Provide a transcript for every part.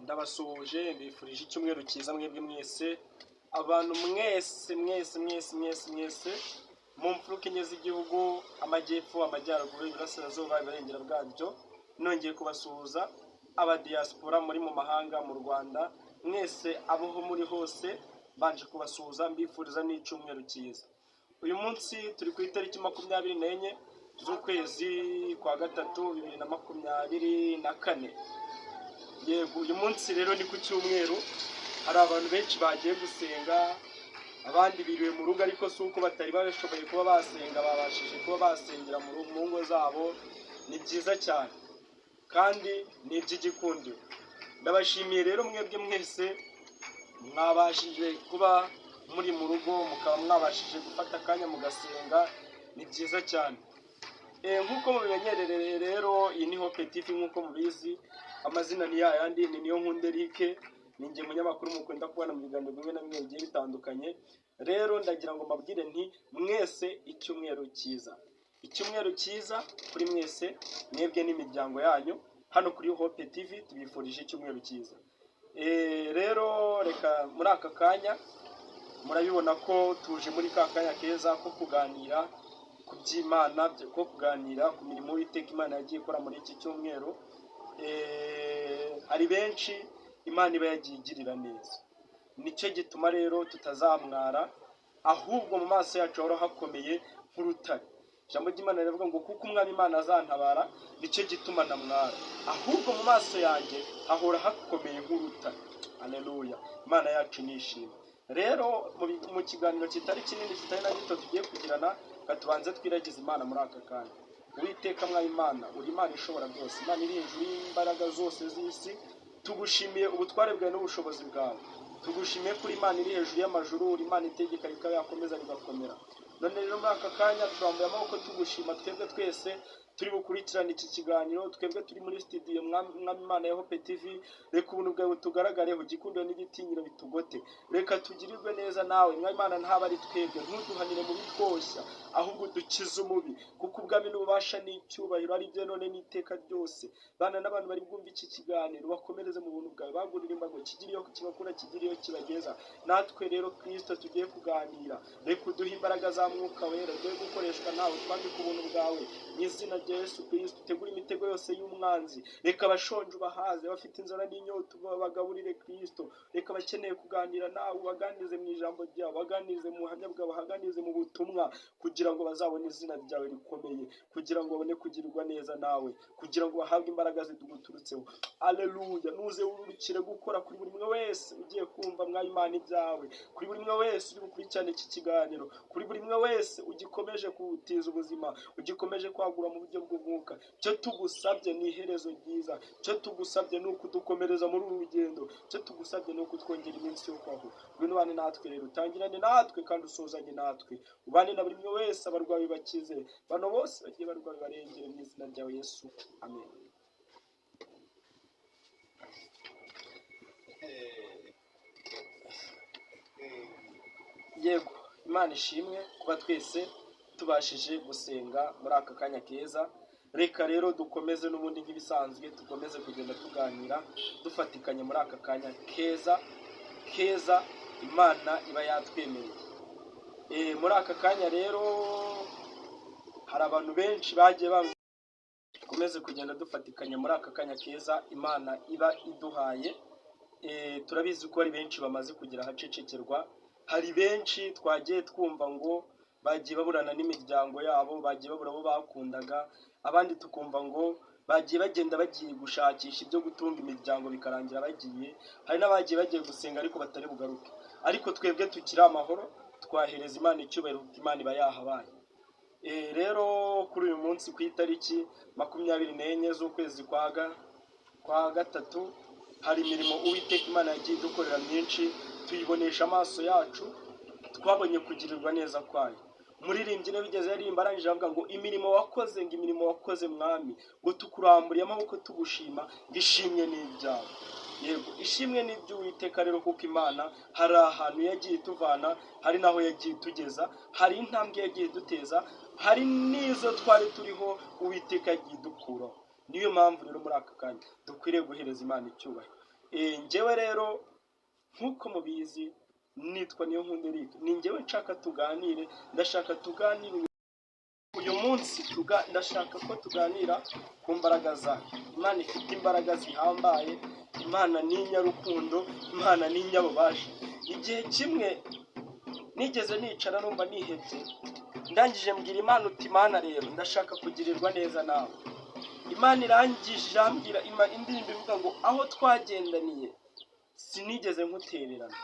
ndabasuhuje mbifurije icyumweru cyiza mwebwe mwese abantu mwese mu mfuruka enye z'igihugu, amajyepfo, amajyaruguru, iburasirazuba, iburengera bwabyo. Nongeye kubasuhuza abadiaspora muri mu mahanga, mu Rwanda mwese aho muri hose, banje kubasuhuza mbifuriza n'icyumweru cyiza. Uyu munsi turi ku itariki 24 z'ukwezi kwa gatatu 2024. Yego, uyu munsi rero ni ku cyumweru. Hari abantu benshi bagiye gusenga, abandi biriwe mu rugo, ariko si uko batari bashoboye kuba basenga, babashije kuba basengera mu ngo zabo. Ni byiza cyane kandi ni iby'igikundiro. Ndabashimiye rero mwebwe mwese mwabashije kuba muri mu rugo, mukaba mwabashije gufata akanya mugasenga. Ni byiza cyane. Nk'uko mubimenyereye rero, iyi ni Hope TV nk'uko mubizi. Amazina ni yayandi, ni Niyonkunda Eric. Ni njye munyamakuru mukunda kubona mu biganiro bimwe na bimwe bigiye bitandukanye. Rero ndagira ngo mbabwire nti mwese icyumweru cyiza. Icyumweru cyiza kuri mwese mwebwe n'imiryango yanyu. Hano kuri Hope TV tubifurije icyumweru cyiza. Rero reka muri aka kanya murabibona ko tuje muri ka kanya keza ko kuganira ku by'Imana, ko kuganira ku mirimo y'Uwiteka Imana yagiye ikora muri iki cyumweru. Hari benshi Imana iba yagiye igirira neza. Nicyo gituma rero tutazamwara, ahubwo mu maso yacu hahora hakomeye nk'urutare. Ijambo ry'Imana rivuga ngo kuko umwami Imana azantabara, nicyo gituma namwara, ahubwo mu maso yanjye hahora hakomeye nk'urutare. Haleluya, Imana yacu nishimye. Rero mu kiganiro kitari kinini, kitari na gito tugiye kugirana, katubanze twiragize Imana muri aka kanya. Uwiteka mwami Imana, uri Imana ishobora byose, Imana iri hejuru y'imbaraga zose z'isi. Tugushimiye ubutware bwawe n'ubushobozi bwawe. Tugushimiye kuri Imana iri hejuru y'amajuru, uri Imana itegeka rikaba yakomeza rigakomera. None rero muri aka kanya turambuye amaboko tugushima, twebwe twese turi bukurikirana iki kiganiro, twebwe turi muri studio mwami Imana ya Hope TV. Reka ubuntu bwawe butugaragareho, igikundiro n'igitinyiro bitugote. Reka tugirirwe neza nawe mwami Imana, ntaba ari twebwe, ntuduhanire mu bitwoshya, ahubwo dukize umubi, kuko ubwami n'ububasha n'icyubahiro ari byo none n'iteka ryose. Bana n'abantu bari bwumva iki kiganiro, bakomereze mu buntu bwawe, bagurira imbago, kigiriyo kibakura, kigiriyo kibageza. Natwe rero Kristo tugiye kuganira, reka uduhe imbaraga za Mwuka Wera, tugiye gukoreshwa nawe, twambike ubuntu bwawe mu izina rya Yesu Kristo. Tegura imitego yose y'umwanzi, reka abashonje ubahaze, bafite inzara n'inyota bagaburire Kristo. Reka abakeneye kuganira nawe ubaganirize mu ijambo ryawe, baganirize mu buhamya bwawe, baganirize mu butumwa, kugira ngo bazabone izina ryawe rikomeye, kugira ngo babone kugirirwa neza nawe, kugira ngo bahabwe imbaraga ziduguturutseho. Haleluya. Nuze urukire gukora kuri buri umwe wese ugiye kumva mwami Imana ibyawe, kuri buri umwe wese uri gukurikirana iki kiganiro, kuri buri umwe wese ugikomeje kuwutiza ubuzima, ugikomeje kwagura mu buryo bw'umwuka. Cyo tugusabye ni iherezo ryiza, cyo tugusabye ni ukudukomereza muri uru rugendo, cyo tugusabye ni ukutwongera iminsi yo kwaho. Ngwino ubane natwe rero, utangirane natwe kandi usozanye natwe, ubane na buri umwe wese, abarwayi bakize, bano bose bagiye barwaye barengere mu izina rya Yesu, amen. Yego, Imana ishimwe kuba twese tubashije gusenga muri aka kanya keza. Reka rero dukomeze n'ubundi nk'ibisanzwe, dukomeze kugenda tuganira dufatikanye muri aka kanya keza Imana iba yatwemereye. Muri aka kanya rero hari abantu benshi bagiye dukomeze kugenda dufatikanya muri aka kanya keza Imana iba iduhaye. Turabizi ko hari benshi bamaze kugira ahacecekerwa. Hari benshi twagiye twumva ngo bagiye baburana n'imiryango yabo, bagiye babura abo bakundaga, abandi tukumva ngo bagiye bagenda bagiye gushakisha ibyo gutunga imiryango bikarangira bagiye. Hari n'abagiye bagiye gusenga ariko batari bugaruke. Ariko twebwe tukiri amahoro, twahereza Imana icyubahiro kuko Imana iba yahabaye. Rero kuri uyu munsi ku itariki 24 z'ukwezi kwa gatatu, hari imirimo Uwiteka Imana yagiye dukorera myinshi, tuyibonesha amaso yacu, twabonye kugirirwa neza kwayo. Umuririmbyi niwe bigeze yaririmba arangije avuga ngo imirimo wakoze, ngo imirimo wakoze mwami, ngo tukuramburiye amaboko tugushima, ngishimye n'ibyawe. Yego, ishimwe n'iby'Uwiteka rero, kuko Imana hari ahantu yagiye ituvana, hari naho yagiye itugeza, hari intambwe yagiye duteza, hari n'izo twari turiho Uwiteka yagiye idukuraho. Niyo mpamvu rero muri aka kanya dukwiriye guhereza Imana icyubahiro. njyewe rero nk'uko mubizi nitwa Niyonkunda Eric, ni njyewe nshaka tuganire, ndashaka tuganire uyu munsi, ndashaka ko tuganira ku mbaraga zayo. Imana ifite imbaraga zihambaye, Imana ni inyarukundo, Imana ni inyabubasha. Igihe kimwe nigeze nicara numva nihebye, ndangije mbwira Imana uti Imana rero ndashaka kugirirwa neza nawe. Imana irangije irambwira indirimbo ivuga ngo aho twagendaniye sinigeze nkutererana,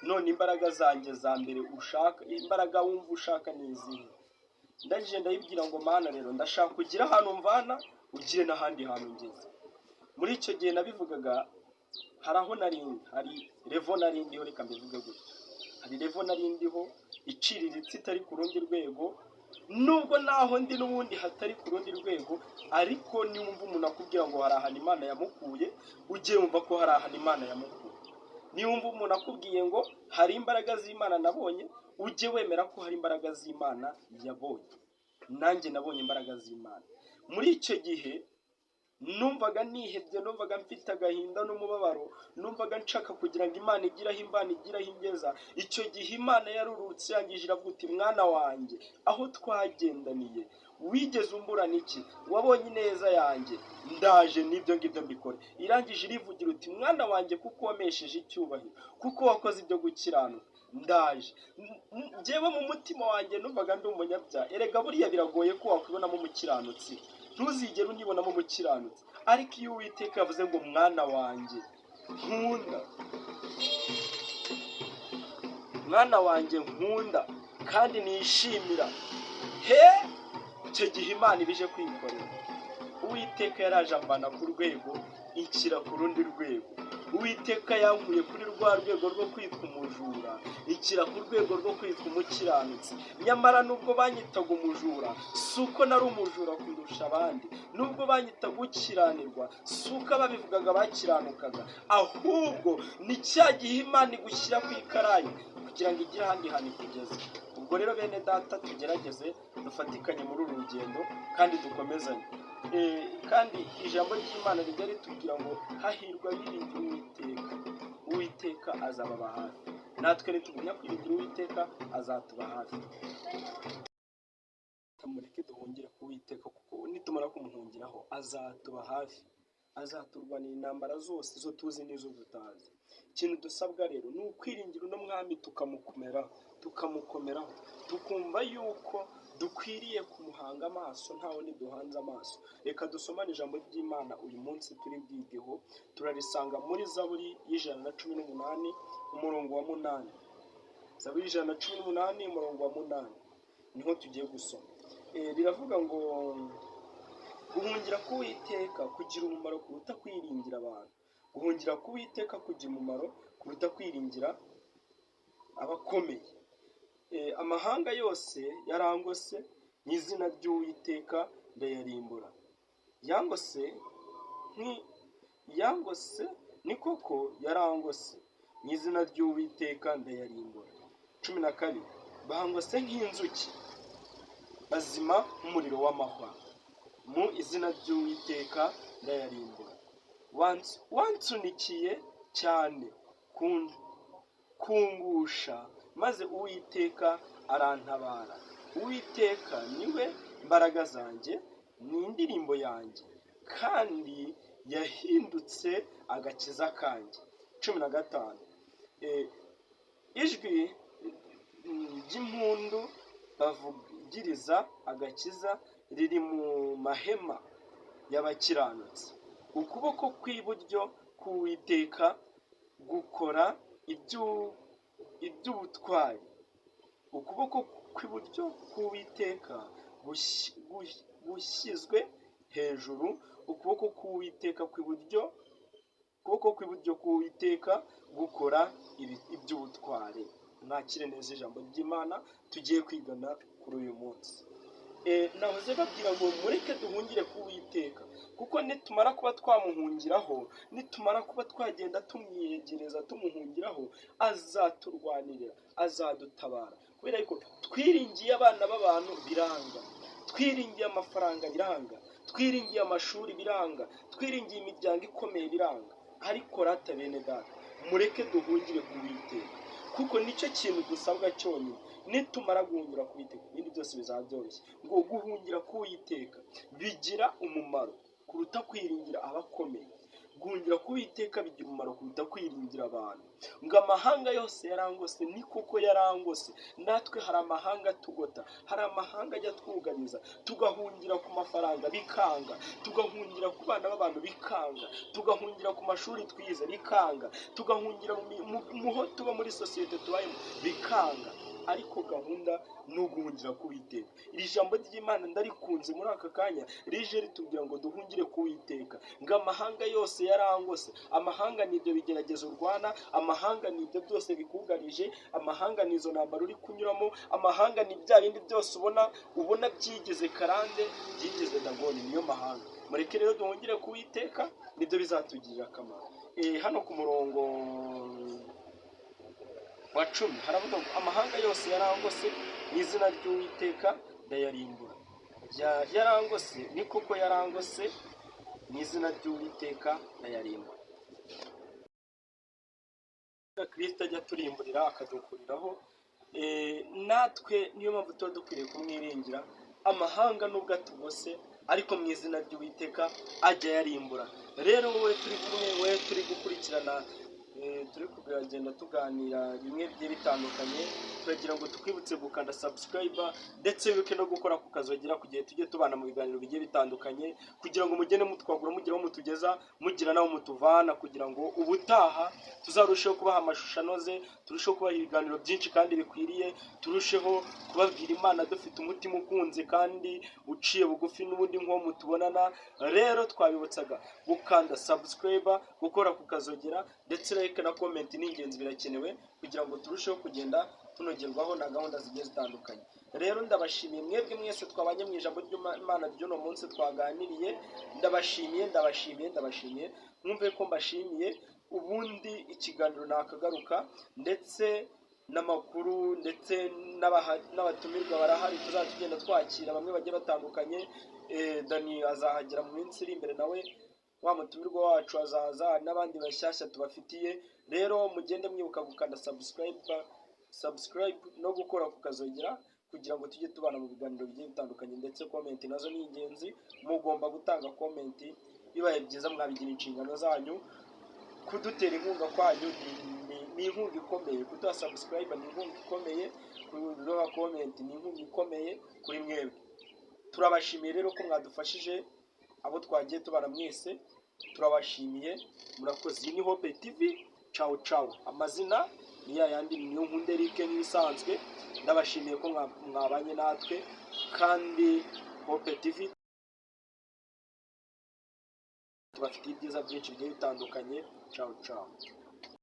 none imbaraga zanjye za mbere ushaka, imbaraga wumva ushaka ni izihe? Ndangije ndayibwira ngo Mana rero ndashaka kugira ahantu mvana ugire n'ahandi hantu ngeze. Muri icyo gihe nabivugaga hari aho narindi, hari revo narindiho, reka mbivuge gutya, hari revo narindiho iciriritse itari ku rundi rwego, nubwo naho ndi n'ubundi hatari ku rundi rwego, ariko niwumva umuntu akubwira ngo hari ahantu Imana yamukuye, ujye wumva ko hari ahantu Imana yamukuye. Niwumva umuntu akubwiye ngo hari imbaraga z'Imana nabonye, ujye wemera ko hari imbaraga z'Imana yabonye. Nanjye nabonye imbaraga z'Imana. Muri icyo gihe numvaga nihebye, numvaga mfite agahinda n'umubabaro, numvaga nshaka kugira ngo Imana igiraho Imana igiraho ingeza. Icyo gihe Imana yarurutse yangije iravuga iti mwana wanjye, aho twagendaniye wigeze umburana iki? Wabonye ineza yanjye, ndaje n'ibyo ngibyo mbikore. Irangije irivugira uti mwana wanjye, kuko wamesheje icyubahiro, kuko wakoze ibyo gukiranuka, ndaje. Njyewe mu mutima wanjye numvaga ndi umunyabyaha. Erega buriya biragoye ko wakwibonamo umukiranutsi, ntuzigere unibonamo umukiranutsi. Ariko iyo Uwiteka yavuze ngo mwana wanjye nkunda, mwana wanjye nkunda kandi nishimira, icyo gihe Imana ibije kwikorera. Uwiteka yaraje ambana ku rwego inshyira ku rundi rwego. Uwiteka yankuye kuri rwa rwego rwo kwitwa umujura inshyira ku rwego rwo kwitwa umukiranutsi. Nyamara nubwo banyitaga umujura, si uko nari umujura kurusha abandi, nubwo banyitaga ukiranirwa, si uko ababivugaga bakiranukaga, ahubwo ni cya gihe Imana igushyira ku ikarayi kugira ngo igire ahandi hantu ikugeze. Ubwo rero bene data, tugerageze dufatikanye muri uru rugendo kandi dukomezanye. Kandi ijambo ry'Imana rijya ritubwira ngo hahirwa abiringira Uwiteka, Uwiteka azababa hafi. Natwe nitugumya kwiringira Uwiteka azatuba hafi. Mureke duhungire ku Uwiteka, kuko nitumara kumuhungiraho azatuba hafi, azaturwanira intambara zose, izo tuzi n'izo tutazi. Ikintu dusabwa rero ni ukwiringira uno mwami, tukamukomeraho, tukumva yuko dukwiriye kumuhanga amaso, nta wundi duhanze amaso. Reka dusomane ijambo ry'Imana uyu munsi turi bwigeho. Turarisanga muri Zaburi y'118 umurongo wa 8. Zaburi y'118 umurongo wa 8 niho tugiye gusoma. Biravuga ngo guhungira ku Uwiteka kugira umumaro kuruta kwiringira abantu. Guhungira ku Uwiteka kugira umumaro kuruta kwiringira abakomeye. Amahanga yose yarangose n'izina ry'Uwiteka ndayarimbura. Yangose ni koko yarangose n'izina ry'Uwiteka ndayarimbura. 12. Bahangose nk'inzuki, bazima nk'umuriro w'amahwa, mu izina ry'Uwiteka ndayarimbura. Wansunikiye cyane kungusha, maze Uwiteka arantabara. Uwiteka niwe mbaraga zanjye, ni indirimbo yanjye, kandi yahindutse agakiza kanjye. 15. Ijwi ry'impundu bavugiriza agakiza riri mu mahema y'abakiranutsi. Ukuboko kw'iburyo k'Uwiteka gukora iby'ubutwari. Ukuboko kw'iburyo k'Uwiteka gushyizwe hejuru. Ukuboko kw'Uwiteka k'Uwiteka gukora iby'ubutwari. Mwakire neza ijambo ry'Imana tugiye kwigana kuri uyu munsi. Nahoze babwira ngo mureke duhungire ku Uwiteka, kuko nitumara kuba twamuhungiraho, nitumara kuba twagenda tumwiyegereza tumuhungiraho, azaturwanirira, azadutabara. Kubera yuko twiringiye abana b'abantu biranga, twiringiye amafaranga biranga, twiringiye amashuri biranga, twiringiye imiryango ikomeye biranga, ariko rata bene data mureke duhungire ku Uwiteka, kuko nicyo kintu dusabwa cyonyine. Nitumara guhungira ku Uwiteka ibindi byose bizaba byoroshye. Ngo guhungira ku Uwiteka bigira umumaro kuruta kwiringira abakomeye. Guhungira ku Uwiteka bigira umumaro kuruta kwiringira abantu. Ngo amahanga yose yarangose, ni koko yarangose. Natwe hari amahanga tugota, hari amahanga ajya twuganiza, tugahungira ku mafaranga bikanga, tugahungira ku bana b'abantu bikanga, tugahungira ku mashuri twize bikanga, tugahungira muho tuba muri sosiyete tubayemo bikanga. Ariko gahunda ni uguhungira ku Uwiteka. Iri jambo ry'Imana ndarikunze muri aka kanya, rije ritubwira ngo duhungire ku Uwiteka. Ngo amahanga yose yarangose. Amahanga ni ibyo bigeragezo urwana, amahanga ni ibyo byose bikugarije, amahanga ni izo ntambara uri kunyuramo, amahanga ni bya bindi byose ubona byigeze karande, byigeze dagoni, niyo mahanga. Mureke rero duhungire ku Uwiteka, nibyo bizatugirira akamaro. Hano ku murongo wa 10 haravuga ngo amahanga yose yarangose, n'izina ry'Uwiteka ndayarimbura. Yarangose, ni koko yarangose, n'izina ry'Uwiteka ndayarimbura. Kristo ajya turimburira akadukuriraho, natwe niyo mpamvu tuba dukwiriye kumwiringira. Amahanga nubwo atugose, ariko mu izina ry'Uwiteka ajya yarimbura. Rero wowe turi kumwe, wowe turi gukurikirana, turi kugenda tuganira bimwe bigiye bitandukanye, turagira ngo tukwibutse gukanda subscribe ndetse wibuke no gukora ku kazogera kugihe tujye tubana mu biganiro bigiye bitandukanye, kugira ngo mugende mutwagura mugira aho mutugeza, mugira naho mutuvana, kugira ngo ubutaha tuzarusheho kubaha amashusho anoze, turusheho kubaha ibiganiro byinshi kandi bikwiriye, turusheho kubabwira Imana dufite umutima ukunze kandi uciye bugufi n'ubundi nk'uwo mutubonana. Rero twabibutsaga gukanda subscribe, gukora ku kazogera ndetse like na comment ni ingenzi, birakenewe kugira ngo turusheho kugenda tunogerwaho na gahunda zigiye zitandukanye. Rero ndabashimiye mwebwe mwese twabanye mu ijambo ry'Imana ry'uno munsi twaganiriye. Ndabashimiye mwumve ko mbashimiye. Ubundi ikiganiro nakagaruka, ndetse n'amakuru ndetse n'abatumirwa barahari, tuzatugenda twakira bamwe bagiye batandukanye. Dani azahagera mu minsi iri imbere, nawe wa mutumirwa wacu azaza, n'abandi bashyashya tubafitiye. Rero mugende mwibuka gukanda subscribe no gukora ku kazogera kugira ngo tujye tubana mu biganiro bigiye bitandukanye. Ndetse comment nazo ni ingenzi, mugomba gutanga comment, bibaye byiza mwabigira inshingano zanyu. Kudutera inkunga kwanyu ni inkunga ikomeye, kuduha subscribe ni inkunga ikomeye, kuduha comment ni inkunga ikomeye kuri mwebwe. Turabashimiye rero ko mwadufashije, abo twagiye tubana mwese turabashimiye, murakoze. Iyi ni Hope TV, ciao ciao. Amazina ni yayandi, niyo nkunde Eric nk'isanzwe. Ndabashimiye ko mwabanye natwe, kandi Hope TV tubafitiye ibyiza byinshi bigiye bitandukanye. Ciao ciao.